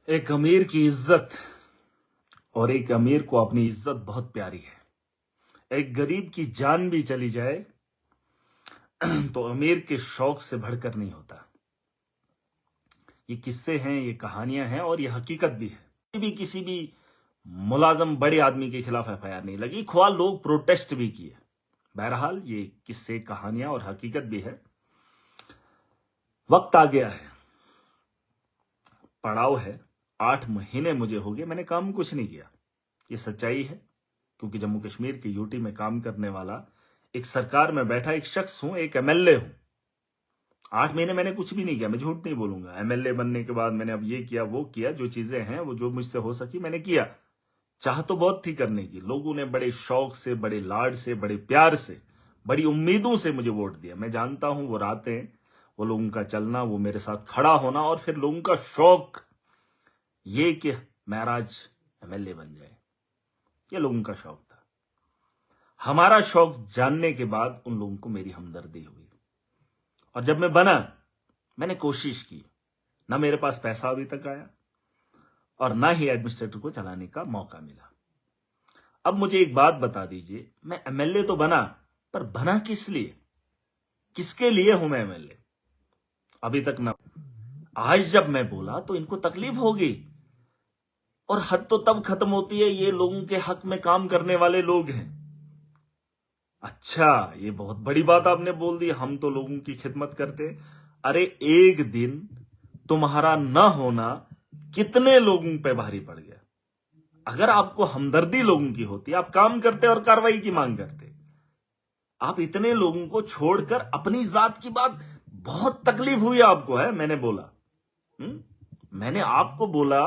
एक अमीर की इज्जत और एक अमीर को अपनी इज्जत बहुत प्यारी है। एक गरीब की जान भी चली जाए तो अमीर के शौक से बढ़कर नहीं होता। ये किस्से हैं, ये कहानियां हैं और ये हकीकत भी है। भी किसी भी मुलाजम बड़े आदमी के खिलाफ एफआईआर नहीं लगी, ख्वा लोग प्रोटेस्ट भी किए। बहरहाल ये किस्से, कहानियां और हकीकत भी है। वक्त आ गया है, पड़ाव है। 8 महीने मुझे हो गए, मैंने काम कुछ नहीं किया। ये सच्चाई है, क्योंकि जम्मू कश्मीर के यूटी में काम करने वाला एक सरकार में बैठा एक शख्स हूं, एक एमएलए हूं। 8 महीने मैंने कुछ भी नहीं किया, मैं झूठ नहीं बोलूंगा। एमएलए बनने के बाद मैंने अब ये किया, वो किया, जो चीजें हैं वो जो मुझसे हो सकी मैंने किया। चाह तो बहुत थी करने की, लोगों ने बड़े शौक से, बड़े लाड से, बड़े प्यार से, बड़ी उम्मीदों से मुझे वोट दिया। मैं जानता हूं वो रातें, वो लोगों का चलना, वो मेरे साथ खड़ा होना और फिर लोगों का शौक ये कि महराज एमएलए बन जाए, ये लोगों का शौक था। हमारा शौक जानने के बाद उन लोगों को मेरी हमदर्दी हुई और जब मैं बना, मैंने कोशिश की। ना मेरे पास पैसा अभी तक आया और ना ही एडमिनिस्ट्रेटर को चलाने का मौका मिला। अब मुझे एक बात बता दीजिए, मैं एमएलए तो बना, पर बना किस लिए, किसके लिए हूं मैं एमएलए? अभी तक ना। आज जब मैं बोला तो इनको तकलीफ होगी और हद तो तब खत्म होती है, ये लोगों के हक में काम करने वाले लोग हैं। अच्छा, ये बहुत बड़ी बात आपने बोल दी, हम तो लोगों की खिदमत करते। अरे एक दिन तुम्हारा न होना कितने लोगों पे भारी पड़ गया। अगर आपको हमदर्दी लोगों की होती, आप काम करते और कार्रवाई की मांग करते। आप इतने लोगों को छोड़कर अपनी जात की बात, बहुत तकलीफ हुई आपको, है मैंने बोला। मैंने आपको बोला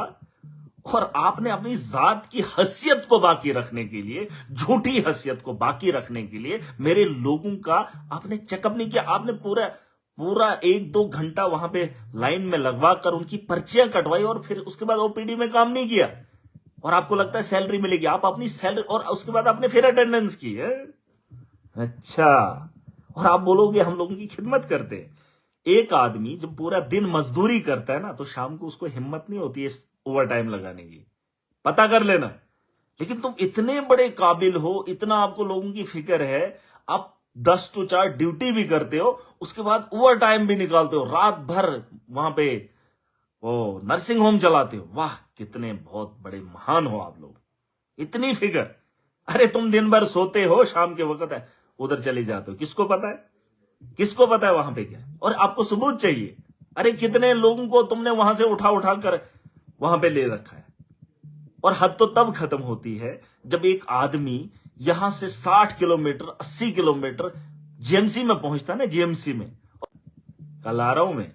और आपने अपनी जात की हैसियत को बाकी रखने के लिए, झूठी हैसियत को बाकी रखने के लिए मेरे लोगों का आपने चेकअप नहीं किया। आपने पूरा 1-2 घंटा वहां पे लाइन में लगवा कर उनकी पर्चियां कटवाई और फिर उसके बाद ओपीडी में काम नहीं किया और आपको लगता है सैलरी मिलेगी। आप अपनी सैलरी और उसके बाद आपने फिर अटेंडेंस की है। अच्छा, और आप बोलोगे हम लोगों की खिदमत करते हैं। एक आदमी जब पूरा दिन मजदूरी करता है ना, तो शाम को उसको हिम्मत नहीं होती है ओवर टाइम लगाने की, पता कर लेना। लेकिन तुम इतने बड़े काबिल हो, इतना आपको लोगों की फिक्र है, आप 10 to 4 ड्यूटी भी करते हो, उसके बाद ओवर टाइम भी निकालते हो, रात भर वहां पे वो नर्सिंग होम चलाते हो। वाह, कितने बहुत बड़े महान हो आप लोग, इतनी फिक्र। अरे तुम दिन भर सोते हो, शाम के वक्त है उधर चले जाते हो, किसको पता है, किसको पता है वहां पे क्या है? और आपको सबूत चाहिए। अरे कितने लोगों को तुमने वहां से उठा उठा कर वहां पे ले रखा है। और हद तो तब खत्म होती है जब एक आदमी यहां से 60 किलोमीटर 80 किलोमीटर जीएमसी में पहुंचता है ना, जीएमसी में। कल आ रहा हूं मैं,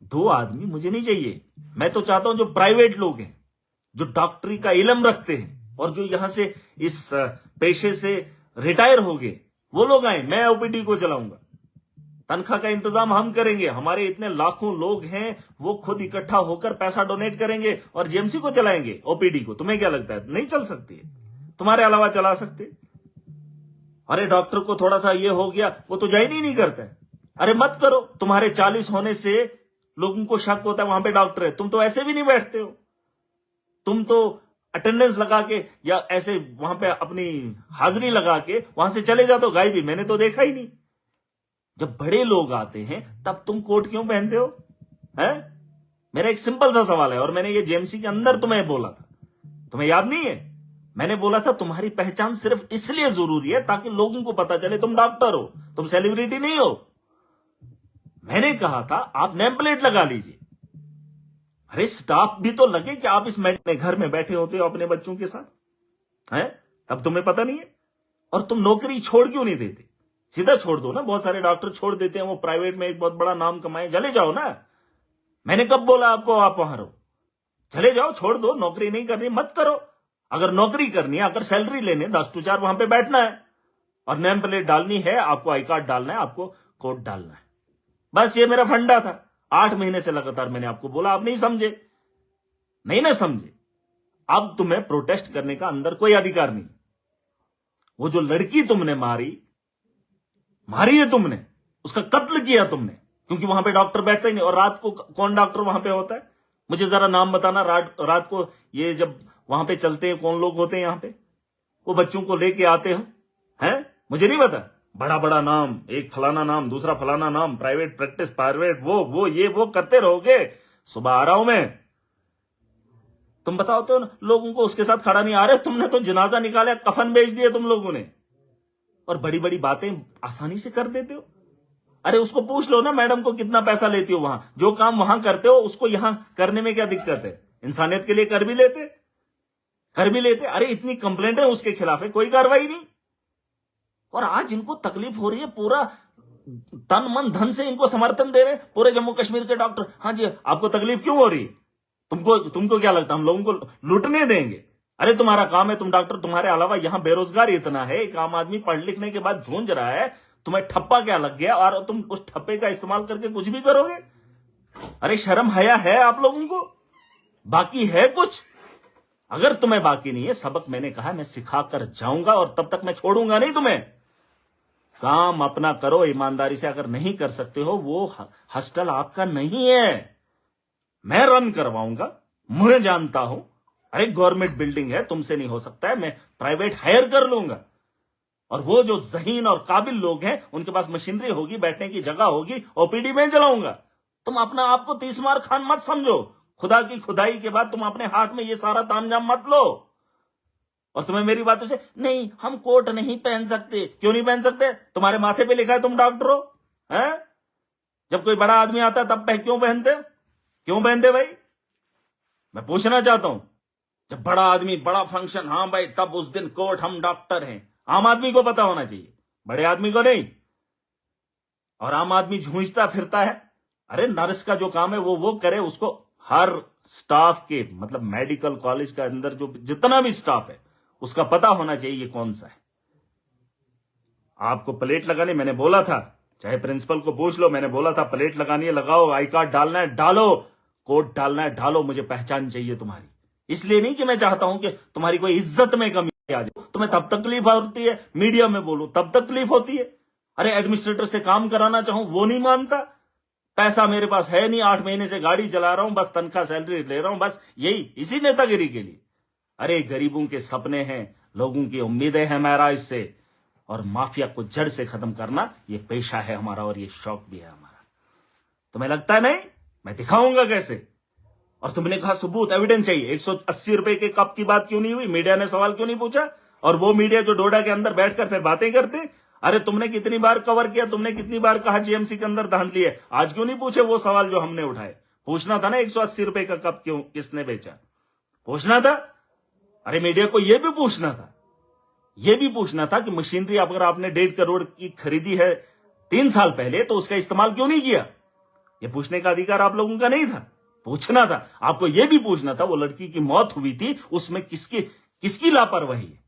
2 आदमी मुझे नहीं चाहिए। मैं तो चाहता हूं जो प्राइवेट लोग हैं, जो डॉक्टरी का इल्म रखते हैं और जो यहां से इस पेशे से रिटायर हो गए, वो लोग आए। मैं ओपीडी को चलाऊंगा, तनख्वाह का इंतजाम हम करेंगे। हमारे इतने लाखों लोग हैं, वो खुद इकट्ठा होकर पैसा डोनेट करेंगे और जीएमसी को चलाएंगे, ओपीडी को। तुम्हें क्या लगता है नहीं चल सकती है? तुम्हारे अलावा चला सकते? अरे डॉक्टर को थोड़ा सा ये हो गया, वो तो ज्वाइन ही नहीं करता है। अरे मत करो, तुम्हारे 40 होने से लोगों को शक होता है वहां पे डॉक्टर है। तुम तो ऐसे भी नहीं बैठते हो, तुम तो अटेंडेंस लगा के या ऐसे वहां पे अपनी हाजिरी लगा के वहां से चले जाते हो, गायब भी। मैंने तो देखा ही नहीं। जब बड़े लोग आते हैं तब तुम कोट क्यों पहनते हो? है मेरा एक सिंपल सा सवाल है और मैंने ये जेएमसी के अंदर तुम्हें बोला था, तुम्हें याद नहीं है? मैंने बोला था तुम्हारी पहचान सिर्फ इसलिए जरूरी है ताकि लोगों को पता चले तुम डॉक्टर हो, तुम सेलिब्रिटी नहीं हो। मैंने कहा था आप नेम प्लेट लगा लीजिए। अरे स्टाफ भी तो लगे कि आप इस घर में बैठे होते हो अपने बच्चों के साथ, है? तब तुम्हें पता नहीं है। और तुम नौकरी छोड़ क्यों नहीं देते? सीधा छोड़ दो ना। बहुत सारे डॉक्टर छोड़ देते हैं, वो प्राइवेट में एक बहुत बड़ा नाम कमाए, चले जाओ ना। मैंने कब बोला आपको आप वहां रहो? चले जाओ, छोड़ दो। नौकरी नहीं करनी मत करो। अगर नौकरी करनी है, अगर सैलरी लेने 10 to 4 वहां पे बैठना है और नेम प्लेट डालनी है, आपको आई कार्ड डालना है, आपको कोड डालना है। बस ये मेरा फंडा था। 8 महीने से लगातार मैंने आपको बोला, आप नहीं समझे, नहीं ना समझे। अब तुम्हें प्रोटेस्ट करने का अंदर कोई अधिकार नहीं। वो जो लड़की तुमने मारी है तुमने, उसका कत्ल किया तुमने, क्योंकि वहां पे डॉक्टर बैठता ही नहीं। और रात को कौन डॉक्टर वहां पे होता है? मुझे जरा नाम बताना, रात को ये जब वहां पे चलते हैं कौन लोग होते हैं यहां पे, वो बच्चों को लेके आते हैं, मुझे नहीं पता। बड़ा बड़ा नाम, एक फलाना नाम, दूसरा फलाना नाम, प्राइवेट प्रैक्टिस, प्राइवेट वो ये वो करते रहोगे। सुबह आ रहा हूं मैं, तुम बताओ तो लोगों को उसके साथ खड़ा नहीं। आ रहे तुमने तो जनाजा निकाला, कफन बेच दिए तुम लोगों ने, और बड़ी बड़ी बातें आसानी से कर देते हो। अरे उसको पूछ लो ना मैडम को कितना पैसा लेती हो वहां, जो काम वहां करते हो उसको यहां करने में क्या दिक्कत है? इंसानियत के लिए कर भी लेते। अरे इतनी कंप्लेंट है उसके खिलाफ है, कोई कार्रवाई नहीं। और आज इनको तकलीफ हो रही है, पूरा तन मन धन से इनको समर्थन दे रहे हैं पूरे जम्मू कश्मीर के डॉक्टर। हाँ जी, आपको तकलीफ क्यों हो रही है? तुमको क्या लगता है हम लोगों को लूटने देंगे? अरे तुम्हारा काम है, तुम डॉक्टर, तुम्हारे अलावा यहां बेरोजगार इतना है, एक आम आदमी पढ़ लिखने के बाद झूंझ रहा है, तुम्हें ठप्पा क्या लग गया और तुम उस ठप्पे का इस्तेमाल करके कुछ भी करोगे? अरे शर्म हया है आप लोगों को? बाकी है कुछ? अगर तुम्हें बाकी नहीं है, सबक मैंने कहा मैं सिखाकर जाऊंगा, और तब तक मैं छोड़ूंगा नहीं तुम्हें। काम अपना करो ईमानदारी से। अगर नहीं कर सकते हो, वो हॉस्टल आपका नहीं है, मैं रन करवाऊंगा, मैं जानता हूं। अरे गवर्नमेंट बिल्डिंग है, तुमसे नहीं हो सकता है, मैं प्राइवेट हायर कर लूंगा। और वो जो ज़हीन और काबिल लोग हैं, उनके पास मशीनरी होगी, बैठने की जगह होगी, ओपीडी में चलाऊंगा। तुम अपना आपको 30 मार खान मत समझो। खुदा की खुदाई के बाद तुम अपने हाथ में ये सारा तामझाम मत लो। और तुम्हें मेरी बातों से नहीं, हम कोट नहीं पहन सकते। क्यों नहीं पहन सकते? तुम्हारे माथे पे लिखा है तुम डॉक्टर हो, हैं? जब कोई बड़ा आदमी आता है तब क्यों पहनते भाई? मैं पूछना चाहता हूं। जब बड़ा आदमी, बड़ा फंक्शन, हाँ भाई, तब उस दिन कोट, हम डॉक्टर हैं। आम आदमी को पता होना चाहिए, बड़े आदमी को नहीं। और आम आदमी झूंझता फिरता है। अरे नर्स का जो काम है वो करे। उसको हर स्टाफ के, मतलब मेडिकल कॉलेज के अंदर जो जितना भी स्टाफ है, उसका पता होना चाहिए ये कौन सा है। आपको प्लेट लगानी, मैंने बोला था, चाहे प्रिंसिपल को पूछ लो, मैंने बोला था प्लेट लगानी है लगाओ, आई कार्ड डालना है डालो, कोट डालना है डालो, मुझे पहचान चाहिए तुम्हारी। इसलिए नहीं कि मैं चाहता हूं कि तुम्हारी कोई इज्जत में कमी आ जाए। तुम्हें तब तकलीफ होती है, मीडिया में बोलूं तब तकलीफ होती है। अरे एडमिनिस्ट्रेटर से काम कराना चाहूं वो नहीं मानता। पैसा मेरे पास है नहीं, 8 महीने से गाड़ी चला रहा हूं, बस तनख्वाह सैलरी ले रहा हूं, बस यही, इसी नेतागिरी के लिए। अरे गरीबों के सपने हैं, लोगों की उम्मीदें हैं मेरा इससे, और माफिया को जड़ से खत्म करना ये पेशा है हमारा, और ये शौक भी है हमारा। तुम्हें लगता है नहीं? मैं दिखाऊंगा कैसे। और तुमने कहा सबूत, एविडेंस चाहिए। 180 रुपए के कप की बात क्यों नहीं हुई? मीडिया ने सवाल क्यों नहीं पूछा? और वो मीडिया जो डोडा के अंदर बैठकर फिर बातें करते। अरे तुमने कितनी बार कवर किया, तुमने कितनी बार कहा जीएमसी के अंदर धांधली है, आज क्यों नहीं पूछे वो सवाल जो हमने उठाए? पूछना था ना 180 रुपए का कप क्यों, किसने बेचा, पूछना था। अरे मीडिया को यह भी पूछना था कि मशीनरी अगर आपने 1.5 करोड़ की खरीदी है 3 साल पहले, तो उसका इस्तेमाल क्यों नहीं किया? यह पूछने का अधिकार आप लोगों का नहीं था? पूछना था आपको। यह भी पूछना था वो लड़की की मौत हुई थी, उसमें किसकी लापरवाही है?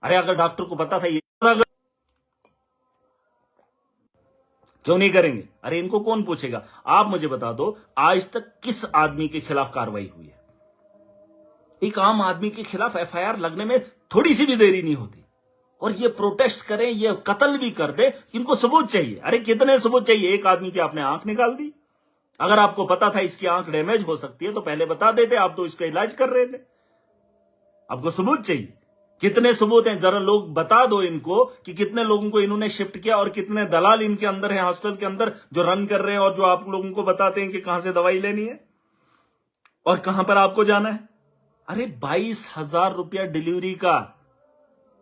अरे अगर डॉक्टर को पता था ये, क्यों नहीं करेंगे? अरे इनको कौन पूछेगा? आप मुझे बता दो, आज तक किस आदमी के खिलाफ कार्रवाई हुई है? एक आम आदमी के खिलाफ एफआईआर लगने में थोड़ी सी भी देरी नहीं होती। और ये प्रोटेस्ट करें, ये कत्ल भी कर दे, इनको सबूत चाहिए। अरे कितने सबूत चाहिए? एक आदमी की आपने आंख निकाल दी। अगर आपको पता था इसकी आंख डैमेज हो सकती है तो पहले बता देते, आप तो इसका इलाज कर रहे थे। आपको सबूत चाहिए। कितने सबूत हैं? जरा लोग बता दो इनको कि कितने लोगों को इन्होंने शिफ्ट किया, और कितने दलाल इनके अंदर हैं, हॉस्टल के अंदर, जो रन कर रहे हैं और जो आप लोगों को बताते हैं कि कहां से दवाई लेनी है और कहां पर आपको जाना है। अरे 22,000 रुपया डिलीवरी का,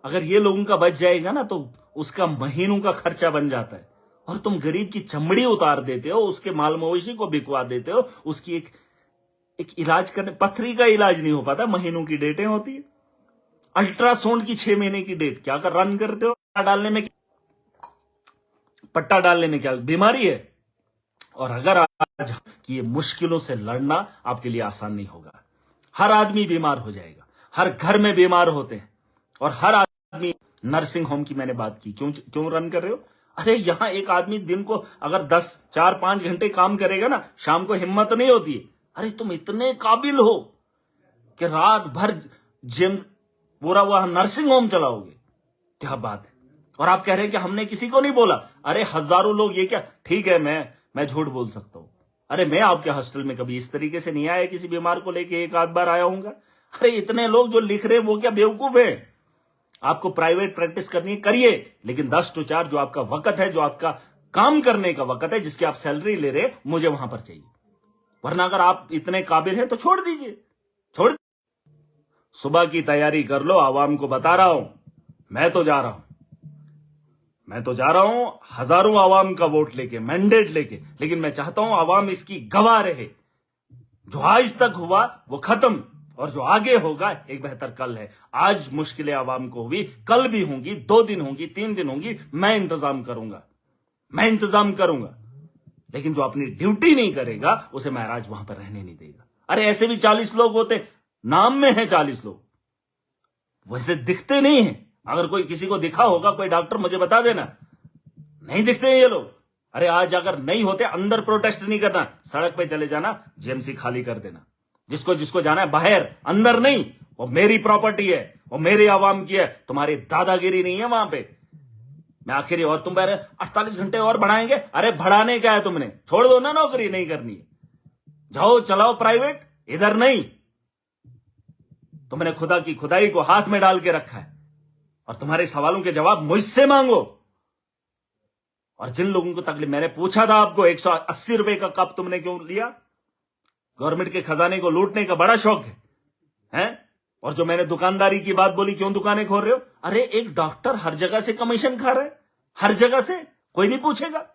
अगर ये लोगों का बच जाएगा ना, तो उसका महीनों का खर्चा बन जाता है। और तुम गरीब की चमड़ी उतार देते हो, उसके माल मवेशी को बिकवा देते हो, उसकी एक इलाज करने, पथरी का इलाज नहीं हो पाता, महीनों की डेटें होती है। अल्ट्रासाउंड की 6 महीने की डेट, क्या कर रन करते हो? पट्टा डालने में क्या बीमारी है? और अगर आज कि ये मुश्किलों से लड़ना आपके लिए आसान नहीं होगा। हर आदमी बीमार हो जाएगा, हर घर में बीमार होते हैं, और हर आदमी, नर्सिंग होम की मैंने बात की, क्यों रन कर रहे हो? अरे यहां एक आदमी दिन को अगर 4-5 घंटे काम करेगा ना, शाम को हिम्मत नहीं होती है। अरे तुम इतने काबिल हो कि रात भर जिम, पूरा वह नर्सिंग होम चलाओगे, क्या बात है। और आप कह रहे हैं कि हमने किसी को नहीं बोला। अरे हजारों लोग, ये क्या ठीक है, मैं झूठ बोल सकता हूं, अरे मैं आपके हॉस्टल में कभी इस तरीके से नहीं आया, किसी बीमार को लेके एक आध बार आया हूंगा। अरे इतने लोग जो लिख रहे हैं वो क्या बेवकूफ है? आपको प्राइवेट प्रैक्टिस करनी है करिए, लेकिन 10 to 4 जो आपका वक्त है, जो आपका काम करने का वक्त है, जिसकी आप सैलरी ले रहे, मुझे वहां पर चाहिए। वरना अगर आप इतने काबिल हैं तो छोड़ दीजिए, छोड़। सुबह की तैयारी कर लो, आवाम को बता रहा हूं, मैं तो जा रहा हूं हजारों आवाम का वोट लेके, मैंडेट लेके, लेकिन मैं चाहता हूं आवाम इसकी गवाह रहे। जो आज तक हुआ वो खत्म, और जो आगे होगा एक बेहतर कल है। आज मुश्किलें आवाम को हुई, कल भी होंगी, 2 दिन होंगी, 3 दिन होंगी, मैं इंतजाम करूंगा। लेकिन जो अपनी ड्यूटी नहीं करेगा उसे महराज वहां पर रहने नहीं देगा। अरे ऐसे भी 40 लोग होते, नाम में है 40 लोग, वैसे दिखते नहीं है। अगर कोई किसी को दिखा होगा, कोई डॉक्टर मुझे बता देना, नहीं दिखते हैं ये लोग। अरे आज अगर नहीं होते, अंदर प्रोटेस्ट नहीं करना, सड़क पे चले जाना, जीएमसी खाली कर देना। जिसको जिसको जाना है बाहर, अंदर नहीं। वो मेरी प्रॉपर्टी है, वो मेरे आवाम की है, तुम्हारी दादागिरी नहीं है वहां पे। मैं आखिरी, और तुम 48 घंटे और बढ़ाएंगे? अरे बढ़ाने क्या है तुमने? छोड़ दो ना, नौकरी नहीं करनी है, जाओ चलाओ प्राइवेट, इधर नहीं। तुमने खुदा की खुदाई को हाथ में डाल के रखा है, और तुम्हारे सवालों के जवाब मुझसे मांगो। और जिन लोगों को तकलीफ, मैंने पूछा था आपको 180 रुपए का कप तुमने क्यों लिया? गवर्नमेंट के खजाने को लूटने का बड़ा शौक है? और जो मैंने दुकानदारी की बात बोली, क्यों दुकानें खोल रहे हो? अरे एक डॉक्टर हर जगह से कमीशन खा रहा है, हर जगह से, कोई नहीं पूछेगा।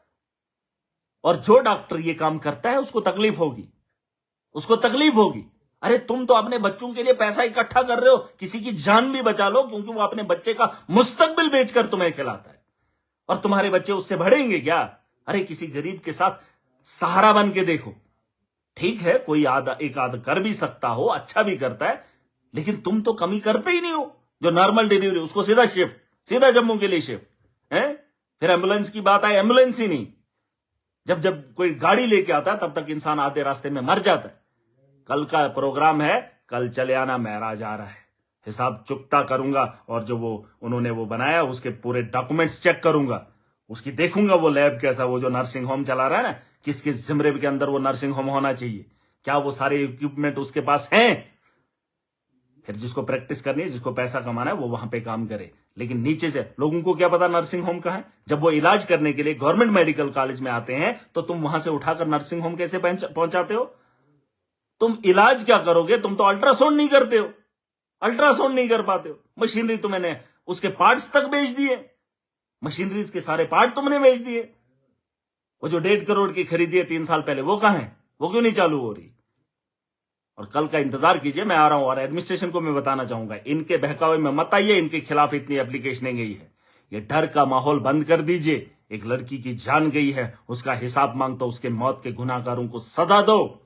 और जो डॉक्टर ये काम करता है उसको तकलीफ होगी। अरे तुम तो अपने बच्चों के लिए पैसा इकट्ठा कर रहे हो, किसी की जान भी बचा लो, क्योंकि वो अपने बच्चे का मुस्तकबिल बेचकर तुम्हें खिलाता है, और तुम्हारे बच्चे उससे बढ़ेंगे क्या? अरे किसी गरीब के साथ सहारा बन के देखो। ठीक है, कोई एक आध कर भी सकता हो, अच्छा भी करता है, लेकिन तुम तो कमी करते ही नहीं हो। जो नॉर्मल डिलीवरी, उसको सीधा शिफ्ट, सीधा जम्मू के लिए शिफ्ट है। फिर एम्बुलेंस की बात आए, एम्बुलेंस ही नहीं। जब कोई गाड़ी लेके आता है, तब तक इंसान आधे रास्ते में मर जाता है। कल का प्रोग्राम है, कल चले आना, महराज आ रहा है, हिसाब चुकता करूंगा, और जो उन्होंने बनाया उसके पूरे डॉक्यूमेंट्स चेक करूंगा, उसकी देखूंगा वो लैब कैसा, वो जो नर्सिंग होम चला रहा है ना, किसके जिम्मे के अंदर वो नर्सिंग होम होना चाहिए, क्या वो सारे इक्विपमेंट उसके पास हैं? फिर जिसको प्रैक्टिस करनी है, जिसको पैसा कमाना है, वो वहां पे काम करे। लेकिन नीचे से लोगों को क्या पता नर्सिंग होम कहां है? जब वो इलाज करने के लिए गवर्नमेंट मेडिकल कॉलेज में आते हैं, तो तुम वहां से उठाकर नर्सिंग होम कैसे पहुंचाते हो? तुम इलाज क्या करोगे? तुम तो अल्ट्रासाउंड नहीं करते हो, अल्ट्रासाउंड नहीं कर पाते हो। मशीनरी तुमने उसके पार्ट्स तक बेच दिए, मशीनरीज के सारे पार्ट तुमने बेच दिए। वो जो 1.5 करोड़ की खरीदी है 3 साल पहले, वो कहां है? वो क्यों नहीं चालू हो रही? और कल का इंतजार कीजिए, मैं आ रहा हूं। और एडमिनिस्ट्रेशन को मैं बताना चाहूंगा, इनके बहकावे में मत आइए, इनके खिलाफ इतनी एप्लीकेशनें गई है। ये डर का माहौल बंद कर दीजिए। एक लड़की की जान गई है, उसका हिसाब मांगता, उसके मौत के गुनाहगारों को सजा दो।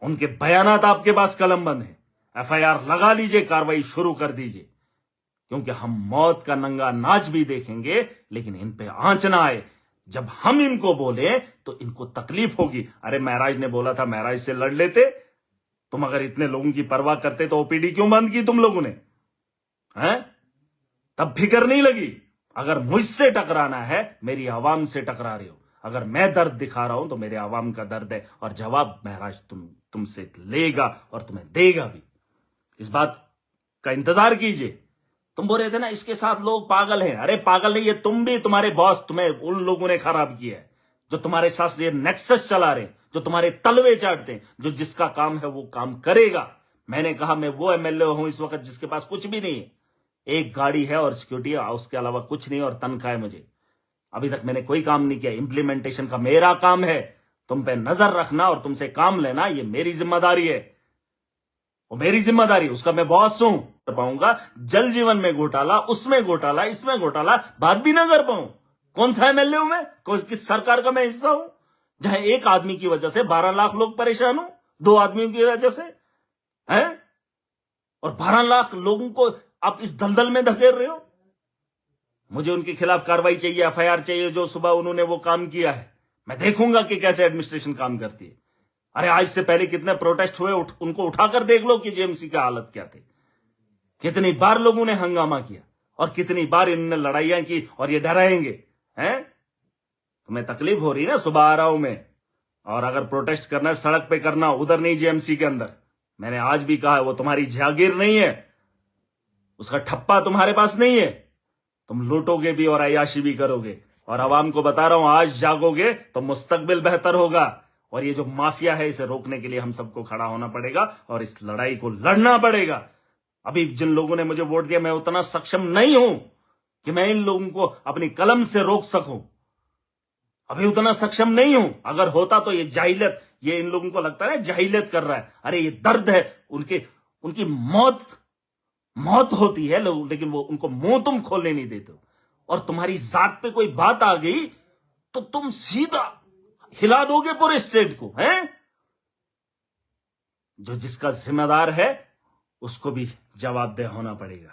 उनके बयानात आपके पास कलमबंद है, FIR लगा लीजिए, कार्रवाई शुरू कर दीजिए, क्योंकि हम मौत का नंगा नाच भी देखेंगे, लेकिन इन पे आंच ना आए। जब हम इनको बोले तो इनको तकलीफ होगी। अरे महराज ने बोला था, महराज से लड़ लेते। तुम अगर इतने लोगों की परवाह करते तो OPD क्यों बंद की तुम लोगों ने? हैं? तब फिक्र नहीं लगी। अगर मुझसे टकराना है, मेरी आवाम से टकरा रहे हो। अगर मैं दर्द दिखा रहा हूं तो मेरे आवाम का दर्द है, और जवाब महराज तुमसे लेगा और तुम्हें देगा भी। इस बात का इंतजार कीजिए। तुम बोल रहे थे ना इसके साथ लोग पागल हैं। अरे पागल नहीं, ये तुम भी, तुम्हारे बॉस, तुम्हें उन लोगों ने खराब किया है जो तुम्हारे साथ ये नेक्सस चला रहे, जो तुम्हारे तलवे चाटते हैं, जो जिसका काम है वो काम करेगा। मैंने कहा मैं वो MLA हूं इस वक्त जिसके पास कुछ भी नहीं है, एक गाड़ी है और सिक्योरिटी है, उसके अलावा कुछ नहीं, और तनख्वाह है मुझे। अभी तक मैंने कोई काम नहीं किया, इंप्लीमेंटेशन का मेरा काम है। तुम पे नजर रखना और तुमसे काम लेना, ये मेरी जिम्मेदारी है, वो मेरी जिम्मेदारी, उसका मैं बॉस हूं। कर पाऊंगा जल जीवन में घोटाला, उसमें घोटाला, इसमें घोटाला, बात भी ना कर पाऊं। कौन सा MLA हूं मैं? किस सरकार का मैं हिस्सा हूं जहां एक आदमी की वजह से 12 लाख लोग परेशान हो, 2 आदमियों की वजह से हैं? और 12 लाख लोगों को आप इस दलदल में धकेल रहे हो। मुझे उनके खिलाफ कार्रवाई चाहिए, FIR चाहिए, जो सुबह उन्होंने वो काम किया है। मैं देखूंगा कि कैसे एडमिनिस्ट्रेशन काम करती है। अरे आज से पहले कितने प्रोटेस्ट हुए, उनको उठाकर देख लो कि JMC की हालत क्या थी। कितनी बार लोगों ने हंगामा किया, और कितनी बार इन्होंने लड़ाइयां की, और ये डराएंगे हैं? तुम्हें तकलीफ हो रही है ना? सुबह आ रहा हूं मैं, और अगर प्रोटेस्ट करना है सड़क पे करना, उधर नहीं जेएमसी के अंदर। मैंने आज भी कहा है वो तुम्हारी जागीर नहीं है, उसका ठप्पा तुम्हारे पास नहीं है। तुम लूटोगे भी और अय्याशी भी करोगे। और आवाम को बता रहा हूं, आज जागोगे तो मुस्तकबिल बेहतर होगा। और ये जो माफिया है इसे रोकने के लिए हम सबको खड़ा होना पड़ेगा और इस लड़ाई को लड़ना पड़ेगा। अभी जिन लोगों ने मुझे वोट दिया, मैं उतना सक्षम नहीं हूं कि मैं इन लोगों को अपनी कलम से रोक सकूं। अभी उतना सक्षम नहीं हूं। अगर होता तो ये जाहिलियत, ये इन लोगों को लगता है जाहिलियत कर रहा है, अरे ये दर्द है। उनकी मौत होती है लोग, लेकिन वो उनको मुंह तुम खोलने नहीं देते हो। और तुम्हारी जात पे कोई बात आ गई तो तुम सीधा हिला दोगे पूरे स्टेट को, हैं? जो जिसका जिम्मेदार है उसको भी जवाबदेह होना पड़ेगा।